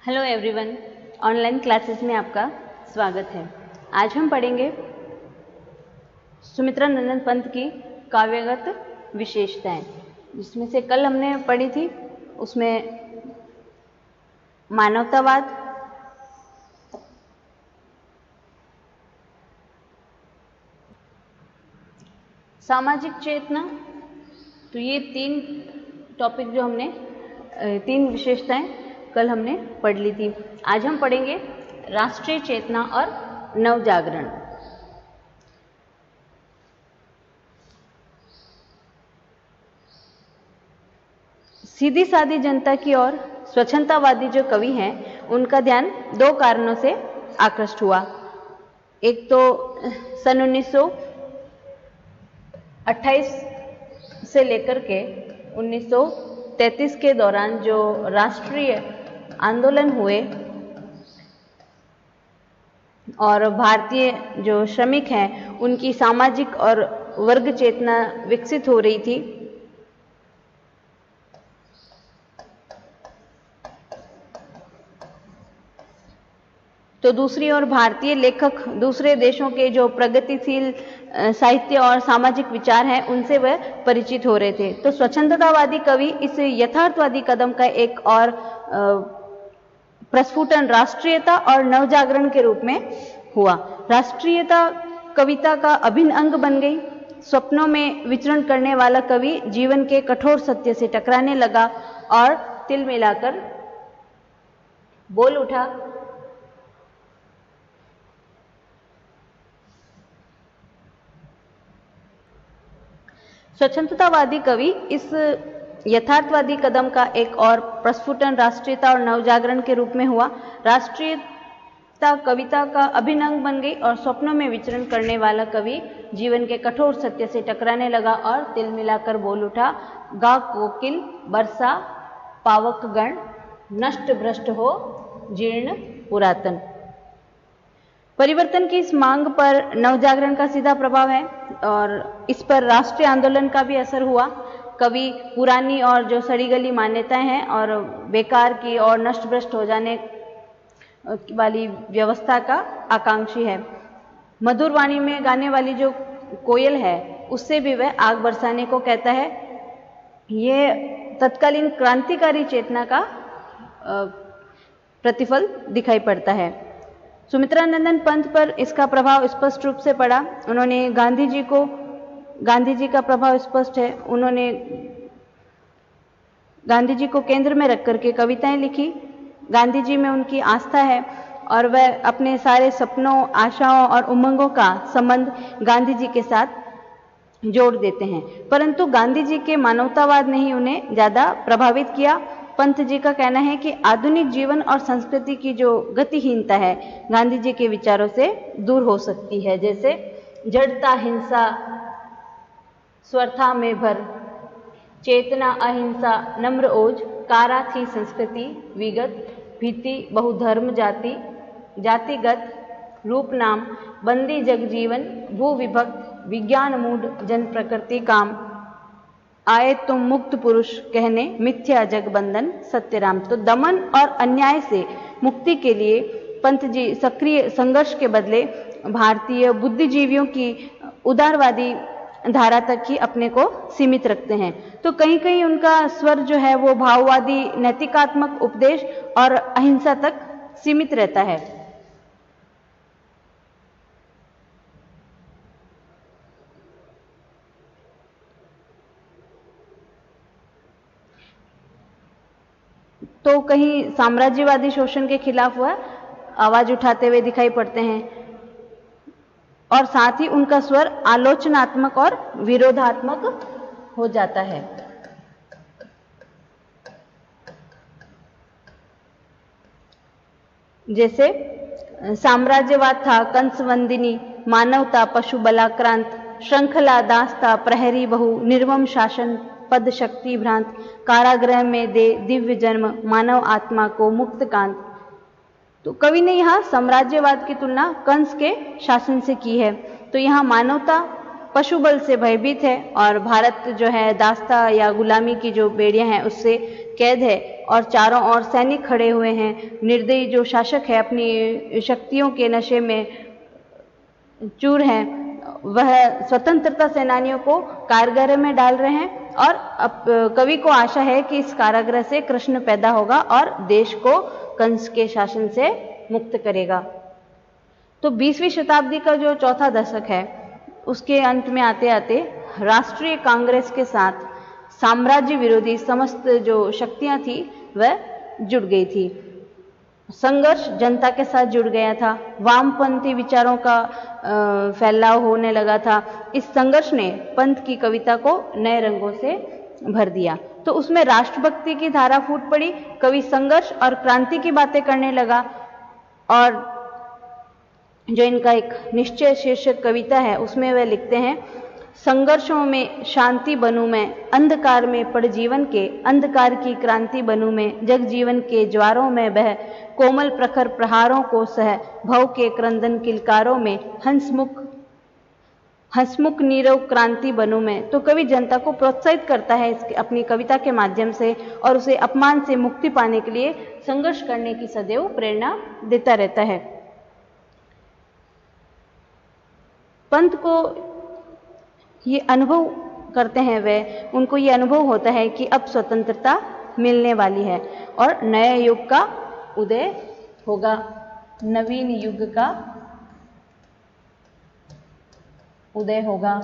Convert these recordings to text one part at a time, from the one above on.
Hello everyone, online classes में आपका स्वागत है। आज हम पढ़ेंगे सुमित्रा नंदन पंत की काव्यगत विशेषताएं, जिसमें से कल हमने पढ़ी थी। उसमें मानवतावाद, सामाजिक चेतना, तो ये तीन टॉपिक जो हमने तीन विशेषताएं कल हमने पढ़ ली थी। आज हम पढ़ेंगे राष्ट्रीय चेतना और नवजागरण। सीधी सादी जनता की ओर स्वच्छंदतावादी जो कवि हैं, उनका ध्यान दो कारणों से आकृष्ट हुआ। एक तो सन 1928 से लेकर के 1933 के दौरान जो राष्ट्रीय आंदोलन हुए और भारतीय जो श्रमिक हैं उनकी सामाजिक और वर्ग चेतना विकसित हो रही थी। तो दूसरी ओर भारतीय लेखक दूसरे देशों के जो प्रगतिशील साहित्य और सामाजिक विचार हैं उनसे वह परिचित हो रहे थे। तो स्वच्छंदतावादी कवि इस यथार्थवादी कदम का एक और प्रस्फुटन राष्ट्रीयता और नवजागरण के रूप में हुआ। राष्ट्रीयता कविता का अभिन्न अंग बन गई। स्वप्नों में विचरण करने वाला कवि जीवन के कठोर सत्य से टकराने लगा और तिल मिलाकर बोल उठा। स्वच्छंदतावादी कवि इस यथार्थवादी कदम का एक और प्रस्फुटन राष्ट्रीयता और नवजागरण के रूप में हुआ। राष्ट्रीयता कविता का अभिन्न अंग बन गई और स्वप्नों में विचरण करने वाला कवि जीवन के कठोर सत्य से टकराने लगा और तिल मिलाकर बोल उठा। गा कोकिल बरसा पावक गण, नष्ट भ्रष्ट हो जीर्ण पुरातन। परिवर्तन की इस मांग पर नवजागरण का सीधा प्रभाव है और इस पर राष्ट्रीय आंदोलन का भी असर हुआ। कवि पुरानी और जो सड़ी गली मान्यताएं हैं और बेकार की और नष्ट भ्रष्ट हो जाने वाली व्यवस्था का आकांक्षी है। मधुर वाणी में गाने वाली जो कोयल है उससे भी वह आग बरसाने को कहता है। ये तत्कालीन क्रांतिकारी चेतना का प्रतिफल दिखाई पड़ता है। सुमित्रा नंदन पंत पर इसका प्रभाव स्पष्ट रूप से पड़ा। उन्होंने गांधी जी का प्रभाव स्पष्ट है। उन्होंने गांधी जी को केंद्र में रख करके कविताएं लिखी। गांधी जी में उनकी आस्था है और वह अपने सारे सपनों, आशाओं और उमंगों का संबंध गांधी जी के साथ जोड़ देते हैं। परंतु गांधी जी के मानवतावाद ने ही उन्हें ज्यादा प्रभावित किया। पंत जी का कहना है कि आधुनिक जीवन और संस्कृति की जो गतिहीनता है गांधी जी के विचारों से दूर हो सकती है। जैसे जड़ता हिंसा स्वर्था में भर, चेतना अहिंसा नम्र ओज, कारा थी संस्कृति विगत, भीति बहुधर्म जाति, जातिगत रूप नाम, बंदी जग जीवन, भू विभक्त विज्ञान मूड, जन प्रकृति काम, आए तुम मुक्त पुरुष कहने, मिथ्या जग बंधन सत्यराम। तो दमन और अन्याय से मुक्ति के लिए पंत जी सक्रिय संघर्ष के बदले भारतीय बुद्धिजीवियों की उदारवादी धारा तक ही अपने को सीमित रखते हैं। तो कहीं कहीं उनका स्वर जो है वो भाववादी नैतिकात्मक उपदेश और अहिंसा तक सीमित रहता है। तो कहीं साम्राज्यवादी शोषण के खिलाफ वह आवाज उठाते हुए दिखाई पड़ते हैं और साथ ही उनका स्वर आलोचनात्मक और विरोधात्मक हो जाता है। जैसे साम्राज्यवाद था कंसवंदिनी, मानवता पशु बलाक्रांत, श्रृंखला दास्ता प्रहरी बहु, निर्मम शासन पद शक्ति भ्रांत, कारागृह में दे दिव्य जन्म, मानव आत्मा को मुक्त कांत। तो कवि ने यहाँ साम्राज्यवाद की तुलना कंस के शासन से की है। तो यहाँ मानवता पशु बल से भयभीत है और भारत जो है दास्ता या गुलामी की जो बेड़ियां हैं उससे कैद है और चारों ओर सैनिक खड़े हुए हैं। निर्दयी जो शासक है अपनी शक्तियों के नशे में चूर हैं, वह स्वतंत्रता सेनानियों को कारागार में डाल रहे हैं और अब कवि को आशा है कि इस कारागृह से कृष्ण पैदा होगा और देश को कंस के शासन से मुक्त करेगा। तो 20वीं शताब्दी का जो चौथा दशक है उसके अंत में आते आते राष्ट्रीय कांग्रेस के साथ साम्राज्य विरोधी समस्त जो शक्तियां थी वह जुड़ गई थी। संघर्ष जनता के साथ जुड़ गया था, वामपंथी विचारों का फैलाव होने लगा था। इस संघर्ष ने पंत की कविता को नए रंगों से भर दिया। तो उसमें राष्ट्रभक्ति की धारा फूट पड़ी, कवि संघर्ष और क्रांति की बातें करने लगा और जो इनका एक निश्चय शीर्षक कविता है उसमें वे लिखते हैं, संघर्षों में शांति बनूं मैं, अंधकार में पड़ जीवन के, अंधकार की क्रांति बनूं मैं, जग जीवन के ज्वारों में बह, कोमल प्रखर प्रहारों को सह, भव के क्रंदन किलकारों में, हंसमुख नीरव क्रांति बनूं मैं। तो कवि जनता को प्रोत्साहित करता है अपनी कविता के माध्यम से और उसे अपमान से मुक्ति पाने के लिए संघर्ष करने की सदैव प्रेरणा देता रहता है। पंत को ये अनुभव करते हैं वे, उनको ये अनुभव होता है कि अब स्वतंत्रता मिलने वाली है और नए युग का उदय होगा, नवीन युग का उदय होगा।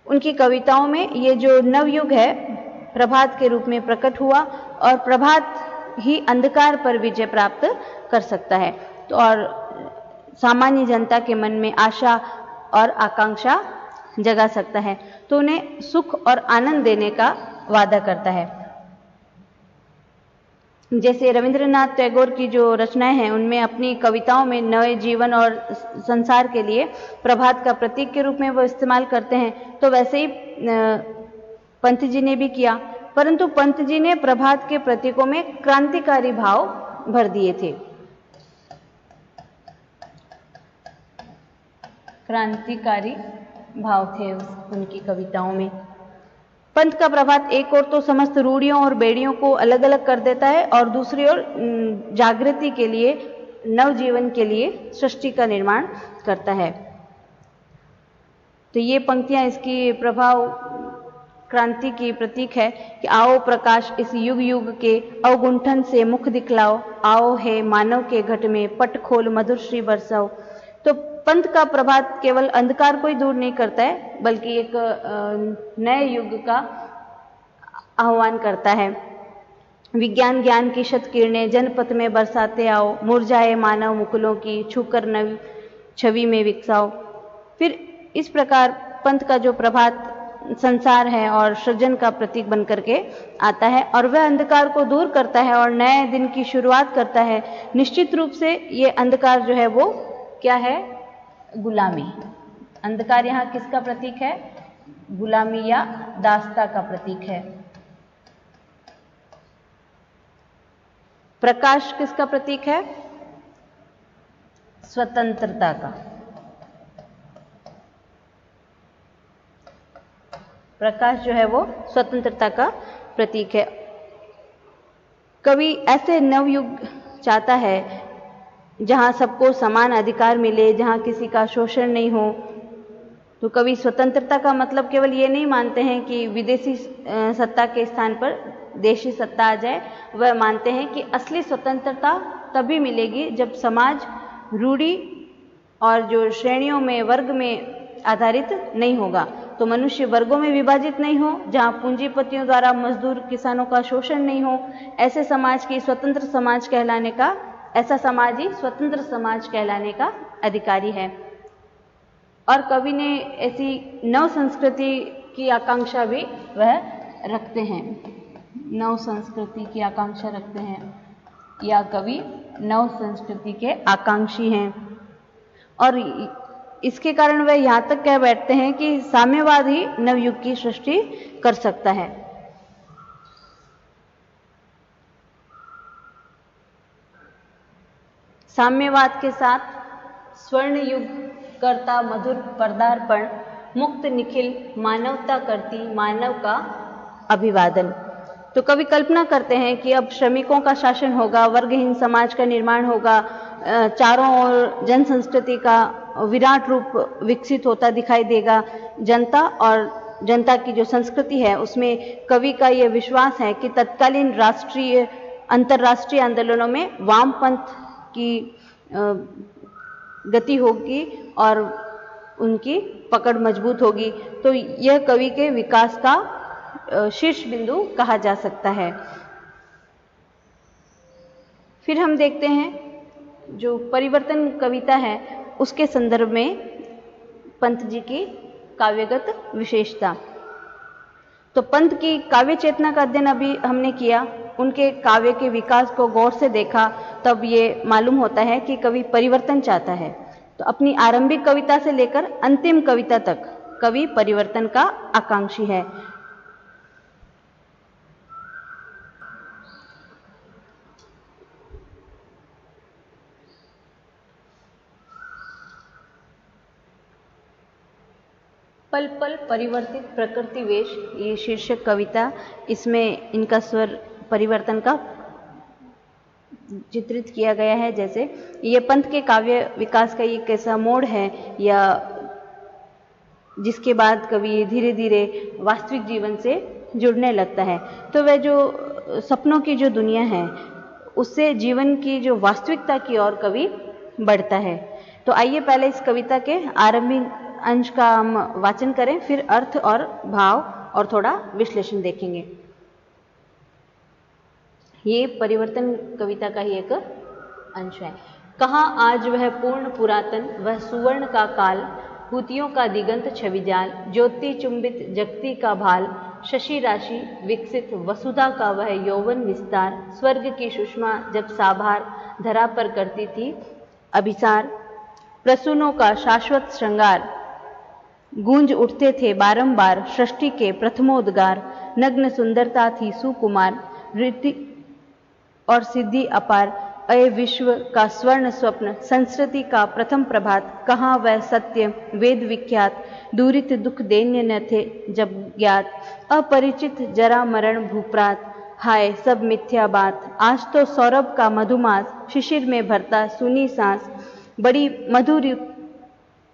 उनकी कविताओं में ये जो नवयुग है प्रभात के रूप में प्रकट हुआ और प्रभात ही अंधकार पर विजय प्राप्त कर सकता है। तो और सामान्य जनता के मन में आशा और आकांक्षा जगा सकता है, तो उन्हें सुख और आनंद देने का वादा करता है। जैसे रविंद्रनाथ टैगोर की जो रचनाएं हैं उनमें अपनी कविताओं में नए जीवन और संसार के लिए प्रभात का प्रतीक के रूप में वो इस्तेमाल करते हैं, तो वैसे ही पंत जी ने भी किया, परंतु पंत जी ने प्रभात के प्रतीकों में क्रांतिकारी भाव भर दिए थे। क्रांतिकारी भाव थे उनकी कविताओं में। पंत का प्रभात एक ओर तो समस्त रूढ़ियों और बेड़ियों को अलग अलग कर देता है और दूसरी ओर जागृति के लिए, नवजीवन के लिए सृष्टि का निर्माण करता है। तो ये पंक्तियां इसकी प्रभाव क्रांति की प्रतीक है कि आओ प्रकाश इस युग युग के अवगुंठन से मुख दिखलाओ, आओ है मानव के घट में पट खोल मधुर श्री बरसाओ। तो पंत का प्रभात केवल अंधकार को ही दूर नहीं करता है बल्कि एक नए युग का आह्वान करता है। विज्ञान ज्ञान की शत किरणें जनपथ में बरसाते आओ, मुरझाए मानव मुकुलों की छूकर नवी छवि में विकसाओ। फिर इस प्रकार पंत का जो प्रभात संसार है और सृजन का प्रतीक बनकर के आता है और वह अंधकार को दूर करता है और नए दिन की शुरुआत करता है। निश्चित रूप से ये अंधकार जो है वो क्या है? गुलामी। अंधकार यहाँ किसका प्रतीक है? गुलामी या दास्ता का प्रतीक है। प्रकाश किसका प्रतीक है? स्वतंत्रता का। प्रकाश जो है वो स्वतंत्रता का प्रतीक है। कवि ऐसे नवयुग चाहता है जहां सबको समान अधिकार मिले, जहां किसी का शोषण नहीं हो। तो कवि स्वतंत्रता का मतलब केवल ये नहीं मानते हैं कि विदेशी सत्ता के स्थान पर देशी सत्ता आ जाए, वह मानते हैं कि असली स्वतंत्रता तभी मिलेगी जब समाज रूढ़ी और जो श्रेणियों में वर्ग में आधारित नहीं होगा। तो मनुष्य वर्गों में विभाजित नहीं हो, जहां पूंजीपतियों द्वारा मजदूर किसानों का शोषण नहीं हो, ऐसे समाज की स्वतंत्र समाज कहलाने का, ऐसा समाज ही स्वतंत्र समाज कहलाने का अधिकारी है। और कवि ने ऐसी नव संस्कृति की आकांक्षा भी वह रखते हैं, नव संस्कृति की आकांक्षा रखते हैं या कवि नव संस्कृति के आकांक्षी हैं। और इसके कारण वह यहाँ तक कह बैठते हैं कि साम्यवाद ही नवयुग की सृष्टि कर सकता है। साम्यवाद के साथ स्वर्ण युग करता मधुर पदार्पण, मुक्त निखिल मानवता करती मानव का अभिवादन। तो कवि कल्पना करते हैं कि अब श्रमिकों का शासन होगा, वर्गहीन समाज का निर्माण होगा, चारों ओर जन संस्कृति का विराट रूप विकसित होता दिखाई देगा। जनता और जनता की जो संस्कृति है उसमें कवि का ये विश्वास है कि तत्कालीन राष्ट्रीय अंतर्राष्ट्रीय आंदोलनों में वामपंथ की गति होगी और उनकी पकड़ मजबूत होगी। तो यह कवि के विकास का शीर्ष बिंदु कहा जा सकता है। फिर हम देखते हैं जो परिवर्तन कविता है उसके संदर्भ में पंत जी की काव्यगत विशेषता। तो पंत की काव्य चेतना का अध्ययन अभी हमने किया, उनके काव्य के विकास को गौर से देखा, तब ये मालूम होता है कि कवि परिवर्तन चाहता है। तो अपनी आरंभिक कविता से लेकर अंतिम कविता तक कवि परिवर्तन का आकांक्षी है। पल पल परिवर्तित प्रकृति वेश, ये शीर्षक कविता, इसमें इनका स्वर परिवर्तन का चित्रित किया गया है। जैसे ये पंत के काव्य विकास का एक ऐसा मोड़ है या जिसके बाद कवि धीरे धीरे वास्तविक जीवन से जुड़ने लगता है। तो वह जो सपनों की जो दुनिया है उससे जीवन की जो वास्तविकता की ओर कवि बढ़ता है। तो आइए पहले इस कविता के आरंभिक अंश का हम वाचन करें, फिर अर्थ और भाव और थोड़ा विश्लेषण देखेंगे। ये परिवर्तन कविता का ही एक अंश है। कहाँ आज वह पूर्ण पुरातन, वह सुवर्ण का काल, भूतियों का दिगंत छविजाल, ज्योति चुंबित जगती का भाल, शशि राशि विकसित वसुधा का वह यौवन विस्तार, स्वर्ग की सुषमा जब साभार धरा पर करती थी अभिसार, प्रसूनों का शाश्वत श्रृंगार, गूंज उठते थे बारंबार सृष्टि के प्रथमोद्गार, नग्न सुंदरता थी सुकुमार, ऋति और सिद्धि अपार, अय विश्व का स्वर्ण स्वप्न, संस्कृति का प्रथम प्रभात, कहाँ वह सत्य वेद विख्यात, दूरित दुख दैन्य न थे जब ज्ञात, अपरिचित जरा मरण भूप्रात, हाय सब मिथ्या बात, आज तो सौरभ का मधुमास, शिशिर में भरता सुनी सांस, बड़ी मधुर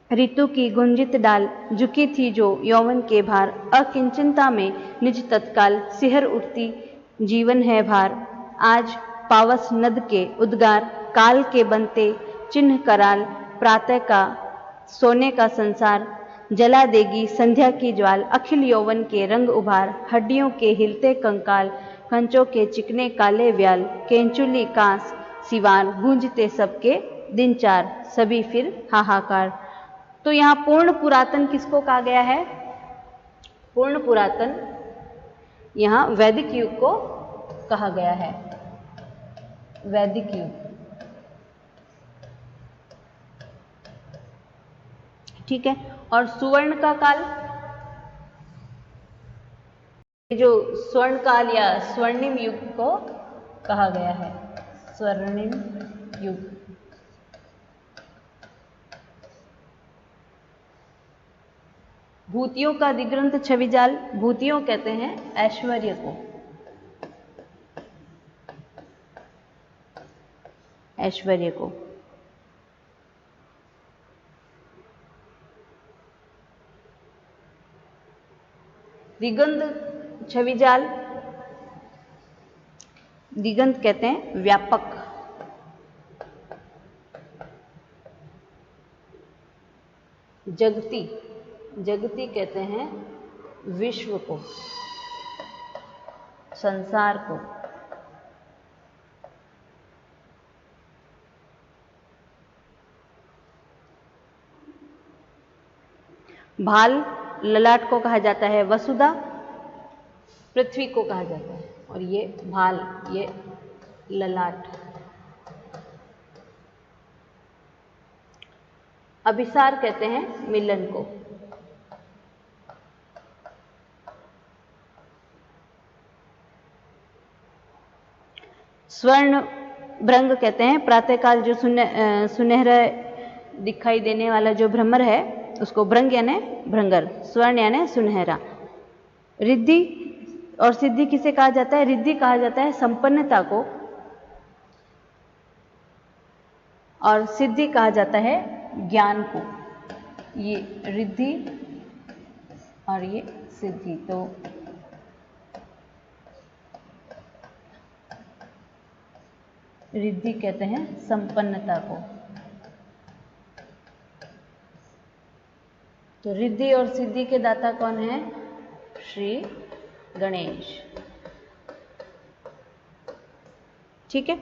ऋतु की गुंजित डाल, झुकी थी जो यौवन के भार, अकिंचनता में निज तत्काल, सिहर उठती जीवन है भार, आज पावस नद के उद्गार, काल के बनते चिन्ह कराल, प्रातः का सोने का संसार, जला देगी संध्या की ज्वाल, अखिल यौवन के रंग उभार, हड्डियों के हिलते कंकाल, कंचों के चिकने काले व्याल, केंचुली कांस सिवार, गूंजते सबके दिन चार, सभी फिर हाहाकार। तो यहाँ पूर्ण पुरातन किसको कहा गया है? पूर्ण पुरातन यहाँ वैदिक युग को कहा गया है। वैदिक युग, ठीक है। और सुवर्ण का काल, जो स्वर्ण काल या स्वर्णिम युग को कहा गया है, स्वर्णिम युग। भूतियों का दिग्रंथ छविजाल, भूतियों कहते हैं ऐश्वर्य को, ऐश्वर्य को। दिगंत छविजाल, दिगंत कहते हैं व्यापक, जगती, जगती कहते हैं विश्व को, संसार को। भाल ललाट को कहा जाता है, वसुधा पृथ्वी को कहा जाता है, और ये भाल, ये ललाट। अभिसार कहते हैं मिलन को। स्वर्ण भृंग कहते हैं प्रातःकाल जो सुनहरा दिखाई देने वाला जो भ्रमर है उसको भृंग यानी भृंगर, स्वर्ण यानी सुनहरा। रिद्धि और सिद्धि किसे कहा जाता है? रिद्धि कहा जाता है संपन्नता को और सिद्धि कहा जाता है ज्ञान को। ये रिद्धि और ये सिद्धि। तो रिद्धि कहते हैं संपन्नता को। तो रिद्धि और सिद्धि के दाता कौन है? श्री गणेश। ठीक है।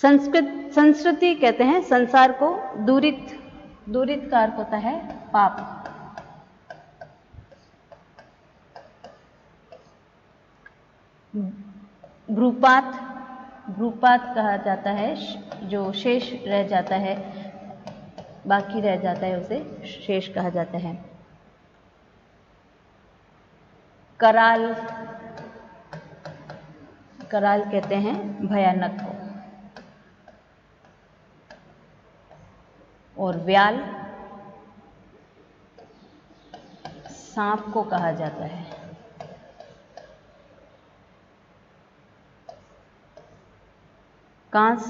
संस्कृति कहते हैं संसार को दूरित, दूरित का अर्थ होता है पाप। भ्रूपात, भ्रूपात कहा जाता है जो शेष रह जाता है, बाकी रह जाता है उसे शेष कहा जाता है। कराल, कराल कहते हैं भयानक को। और व्याल सांप को कहा जाता है। कांस,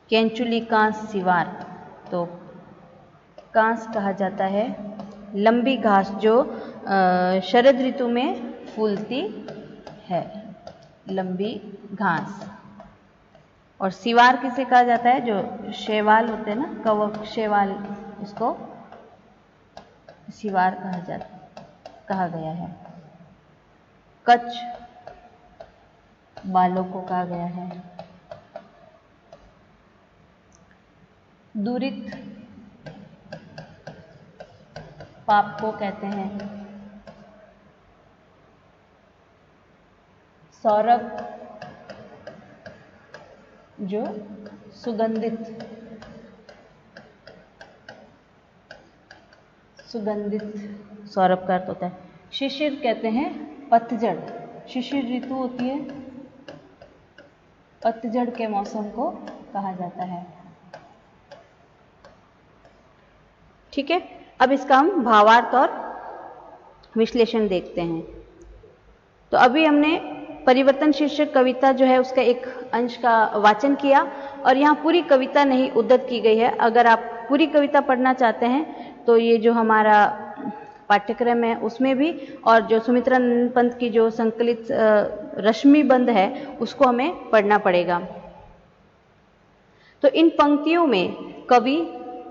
केंचुली, कांस, सिवार। तो कांस कहा जाता है लंबी घास जो शरद ऋतु में फूलती है, लंबी घास। और सिवार किसे कहा जाता है? जो शैवाल होते हैं ना, कवक, शैवाल, उसको सिवार कहा गया है। कच्छ बालों को कहा गया है। दूरित पाप को कहते हैं। सौरभ जो सुगंधित, सुगंधित सौरभ का अर्थ होता है। शिशिर कहते हैं पतझड़, शिशिर ऋतु होती है, पतझड़ के मौसम को कहा जाता है। ठीक है। अब इसका हम भावार्थ और विश्लेषण देखते हैं। तो अभी हमने परिवर्तन शीर्षक कविता जो है उसका एक अंश का वाचन किया और यहाँ पूरी कविता नहीं उद्धृत की गई है। अगर आप पूरी कविता पढ़ना चाहते हैं तो ये जो हमारा पाठ्यक्रम है उसमें भी, और जो सुमित्रानंद पंत की जो संकलित रश्मिबंध है उसको हमें पढ़ना पड़ेगा। तो इन पंक्तियों में कवि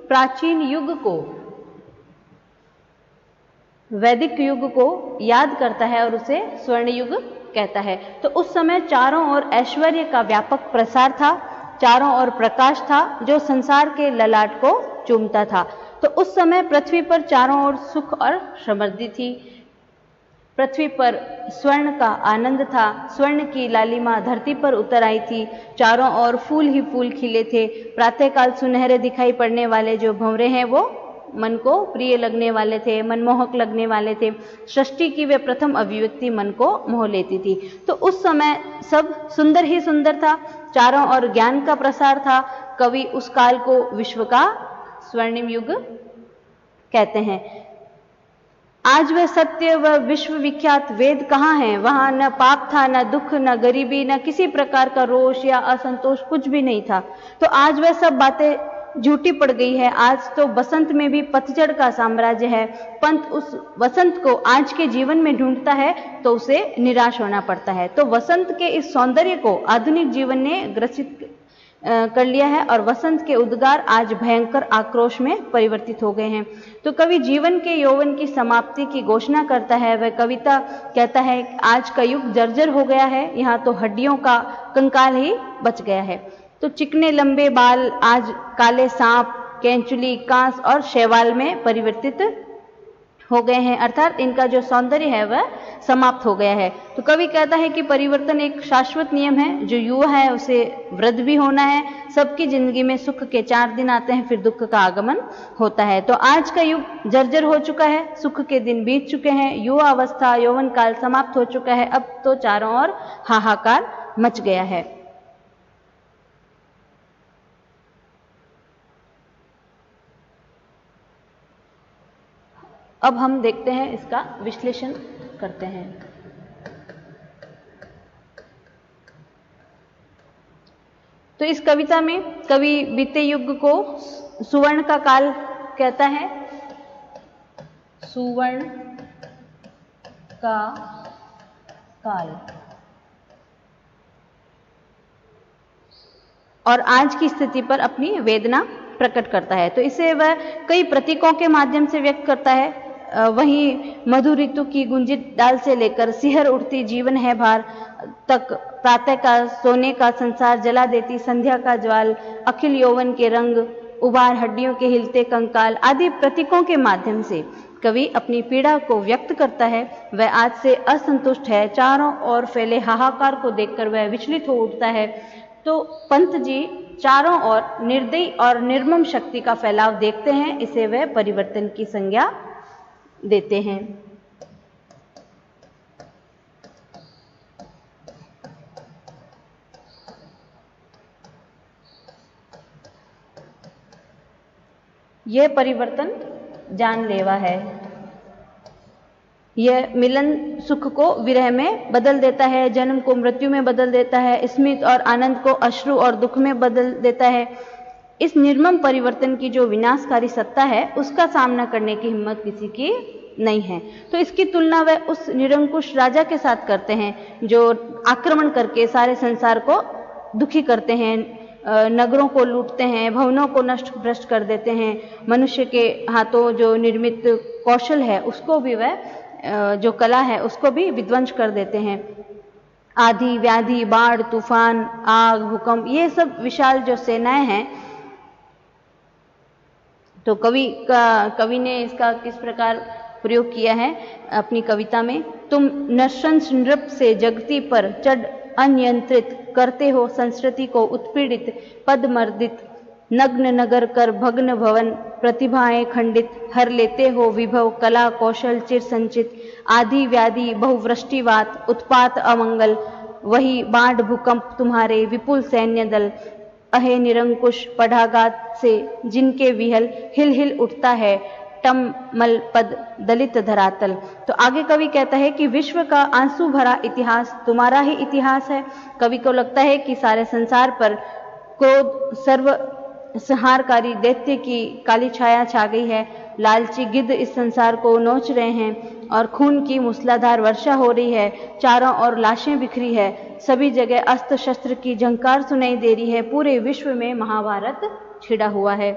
प्राचीन युग को, वैदिक युग को याद करता है और उसे स्वर्ण युग कहता है। तो उस समय चारों ओर ऐश्वर्य का व्यापक प्रसार था, चारों ओर प्रकाश था जो संसार के ललाट को चूमता था। तो उस समय पृथ्वी पर चारों ओर सुख और समृद्धि थी। पृथ्वी पर स्वर्ण का आनंद था, स्वर्ण की लालिमा धरती पर उतर आई थी, चारों ओर फूल ही फूल खिले थे। प्रातःकाल सुनहरे दिखाई पड़ने वाले जो भंवरे हैं वो मन को प्रिय लगने वाले थे, मनमोहक लगने वाले थे। सृष्टि की वे प्रथम अभिव्यक्ति मन को मोह लेती थी। तो उस समय सब सुंदर ही सुंदर था, चारों ओर ज्ञान का प्रसार था। कवि उस काल को विश्व का स्वर्णिम युग कहते हैं। आज वह सत्य, वह विश्व विख्यात वेद कहाँ है? वहां न पाप था, न दुख, न गरीबी, न किसी प्रकार का रोष या असंतोष, कुछ भी नहीं था। तो आज वह सब बातें झूठी पड़ गई है। आज तो बसंत में भी पतझड़ का साम्राज्य है। पंत उस वसंत को आज के जीवन में ढूंढता है तो उसे निराश होना पड़ता है। तो वसंत के इस सौंदर्य को आधुनिक जीवन ने ग्रसित कर लिया है और वसंत के उद्गार आज भयंकर आक्रोश में परिवर्तित हो गए हैं। तो कवि जीवन के यौवन की समाप्ति की घोषणा करता है। वह कविता कहता है आज का युग जर्जर हो गया है, यहाँ तो हड्डियों का कंकाल ही बच गया है। तो चिकने लंबे बाल आज काले सांप, केंचुली, कांस और शैवाल में परिवर्तित हो गए हैं, अर्थात इनका जो सौंदर्य है वह समाप्त हो गया है। तो कवि कहता है कि परिवर्तन एक शाश्वत नियम है। जो युवा है उसे वृद्ध भी होना है। सबकी जिंदगी में सुख के 4 दिन आते हैं, फिर दुख का आगमन होता है। तो आज का युग जर्जर हो चुका है, सुख के दिन बीत चुके हैं, युवा अवस्था, यौवन काल समाप्त हो चुका है। अब तो चारों ओर हाहाकार मच गया है। अब हम देखते हैं, इसका विश्लेषण करते हैं। तो इस कविता में कवि बीते युग को सुवर्ण का काल कहता है, सुवर्ण का काल, और आज की स्थिति पर अपनी वेदना प्रकट करता है। तो इसे वह कई प्रतीकों के माध्यम से व्यक्त करता है। वहीं मधु ऋतु की गुंजित डाल से लेकर सिहर उठती जीवन है भार तक, प्रातः का सोने का संसार जला देती संध्या का ज्वाल, अखिल यौवन के रंग उबार हड्डियों के हिलते कंकाल आदि प्रतीकों के माध्यम से कवि अपनी पीड़ा को व्यक्त करता है। वह आज से असंतुष्ट है, चारों ओर फैले हाहाकार को देखकर वह विचलित हो उठता है। तो पंत जी चारों ओर निर्दयी और निर्मम शक्ति का फैलाव देखते हैं, इसे वह परिवर्तन की संज्ञा देते हैं। यह परिवर्तन जानलेवा है। यह मिलन सुख को विरह में बदल देता है, जन्म को मृत्यु में बदल देता है, स्मित और आनंद को अश्रु और दुख में बदल देता है। इस निर्मम परिवर्तन की जो विनाशकारी सत्ता है, उसका सामना करने की हिम्मत किसी की नहीं है। तो इसकी तुलना वह उस निरंकुश राजा के साथ करते हैं जो आक्रमण करके सारे संसार को दुखी करते हैं, नगरों को लूटते हैं, भवनों को नष्ट भ्रष्ट कर देते हैं, मनुष्य के हाथों जो निर्मित कौशल है उसको भी वह, जो कला है उसको भी विध्वंस कर देते हैं। आधी व्याधि, बाढ़, तूफान, आग, भूकंप, ये सब विशाल जो सेनाएं हैं, तो कवि ने इसका किस प्रकार प्रयोग किया है अपनी कविता में। तुम नृशंस नृप से जगती पर चढ़ अनियंत्रित करते हो संस्कृति को उत्पीड़ित, पदमर्दित, नग्न नगर कर भग्न भवन, प्रतिभाएं खंडित, हर लेते हो विभव, कला कौशल चिर संचित, आदि व्याधि बहुवृष्टिवात, उत्पात अमंगल, वही बाढ़ भूकंप तुम्हारे विपुल सैन्य दल, अहे निरंकुश पढ़ाघात से जिनके विहल हिल हिल उठता है टमल पद दलित धरातल। तो आगे कवि कहता है कि विश्व का आंसू भरा इतिहास तुम्हारा ही इतिहास है। कवि को लगता है कि सारे संसार पर क्रोध सर्व संहारकारी दैत्य की काली छाया छा गई है। लालची गिद्ध इस संसार को नोच रहे हैं और खून की मूसलाधार वर्षा हो रही है। चारों ओर लाशें बिखरी है, सभी जगह अस्त्र शस्त्र की झंकार सुनाई दे रही है। पूरे विश्व में महाभारत छिड़ा हुआ है।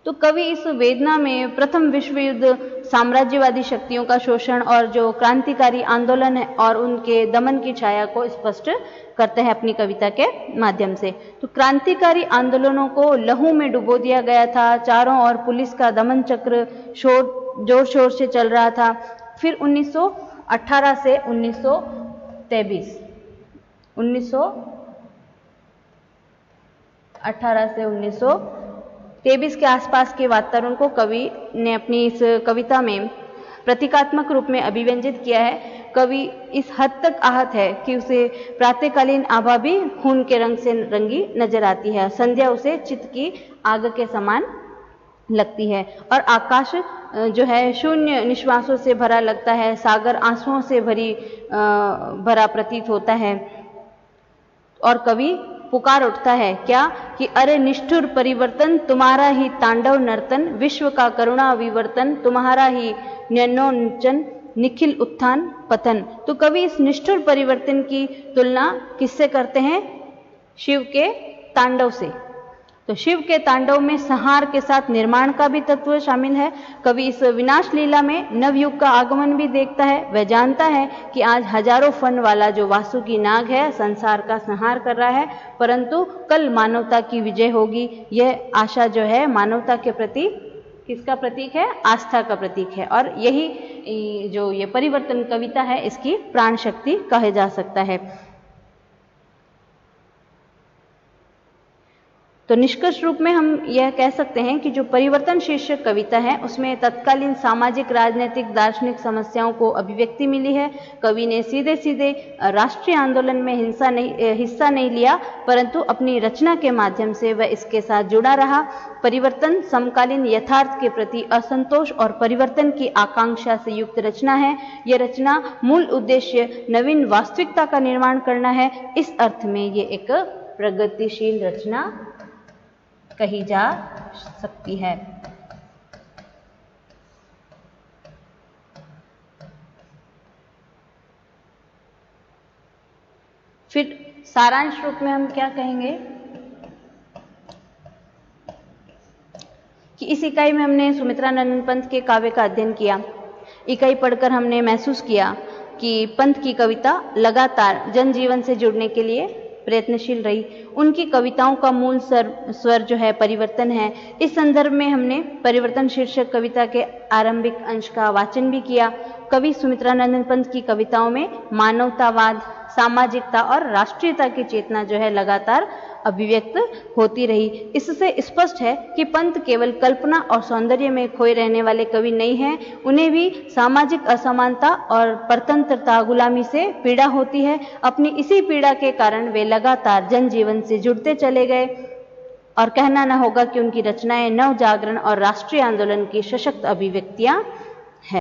तो कवि इस वेदना में प्रथम विश्व युद्ध, साम्राज्यवादी शक्तियों का शोषण और जो क्रांतिकारी आंदोलन है और उनके दमन की छाया को स्पष्ट करते हैं अपनी कविता के माध्यम से। तो क्रांतिकारी आंदोलनों को लहू में डुबो दिया गया था, चारों ओर पुलिस का दमन चक्र जोर शोर से चल रहा था। फिर 1918 से 1923 के आसपास के वातावरण को कवि ने अपनी इस कविता में प्रतीकात्मक रूप में अभिव्यंजित किया है। कवि इस हद तक आहत है कि उसे प्रातःकालीन आभा भी खून के रंग से रंगी नजर आती है। संध्या उसे चित्त की आग के समान लगती है और आकाश जो है शून्य निश्वासों से भरा लगता है, सागर आंसुओं से भरा प्रतीत होता है। और कवि पुकार उठता है क्या कि अरे निष्ठुर परिवर्तन तुम्हारा ही तांडव नर्तन, विश्व का करुणा विवर्तन तुम्हारा ही न्यनोन्चन, निखिल उत्थान पतन। तो कवि इस निष्ठुर परिवर्तन की तुलना किससे करते हैं? शिव के तांडव से। तो शिव के तांडव में संहार के साथ निर्माण का भी तत्व शामिल है। कवि इस विनाश लीला में नवयुग का आगमन भी देखता है। वह जानता है कि आज हजारों फन वाला जो वासुकी नाग है संसार का संहार कर रहा है, परंतु कल मानवता की विजय होगी। यह आशा जो है मानवता के प्रति किसका प्रतीक है? आस्था का प्रतीक है। और यही जो ये परिवर्तन कविता है इसकी प्राण शक्ति कहे जा सकता है। तो निष्कर्ष रूप में हम यह कह सकते हैं कि जो परिवर्तन शीर्षक कविता है उसमें तत्कालीन सामाजिक, राजनीतिक, दार्शनिक समस्याओं को अभिव्यक्ति मिली है। कवि ने सीधे सीधे राष्ट्रीय आंदोलन में हिस्सा नहीं लिया, परंतु अपनी रचना के माध्यम से वह इसके साथ जुड़ा रहा। परिवर्तन समकालीन यथार्थ के प्रति असंतोष और परिवर्तन की आकांक्षा से युक्त रचना है। यह रचना मूल उद्देश्य नवीन वास्तविकता का निर्माण करना है। इस अर्थ में ये एक प्रगतिशील रचना कही जा सकती है। फिर सारांश रूप में हम क्या कहेंगे कि इस इकाई में हमने सुमित्रानंद पंत के काव्य का अध्ययन किया। इकाई पढ़कर हमने महसूस किया कि पंत की कविता लगातार जनजीवन से जुड़ने के लिए प्रयत्नशील रही। उनकी कविताओं का मूल स्वर जो है परिवर्तन है। इस संदर्भ में हमने परिवर्तन शीर्षक कविता के आरंभिक अंश का वाचन भी किया। कवि सुमित्रानंद पंत की कविताओं में मानवतावाद, सामाजिकता और राष्ट्रीयता की चेतना जो है लगातार अभिव्यक्त होती रही। इससे स्पष्ट है कि पंत केवल कल्पना और सौंदर्य में खोए रहने वाले कवि नहीं हैं, उन्हें भी सामाजिक असमानता और परतंत्रता, गुलामी से पीड़ा होती है। अपनी इसी पीड़ा के कारण वे लगातार जनजीवन से जुड़ते चले गए और कहना न होगा कि उनकी रचनाएं नव जागरण और राष्ट्रीय आंदोलन की सशक्त अभिव्यक्तियां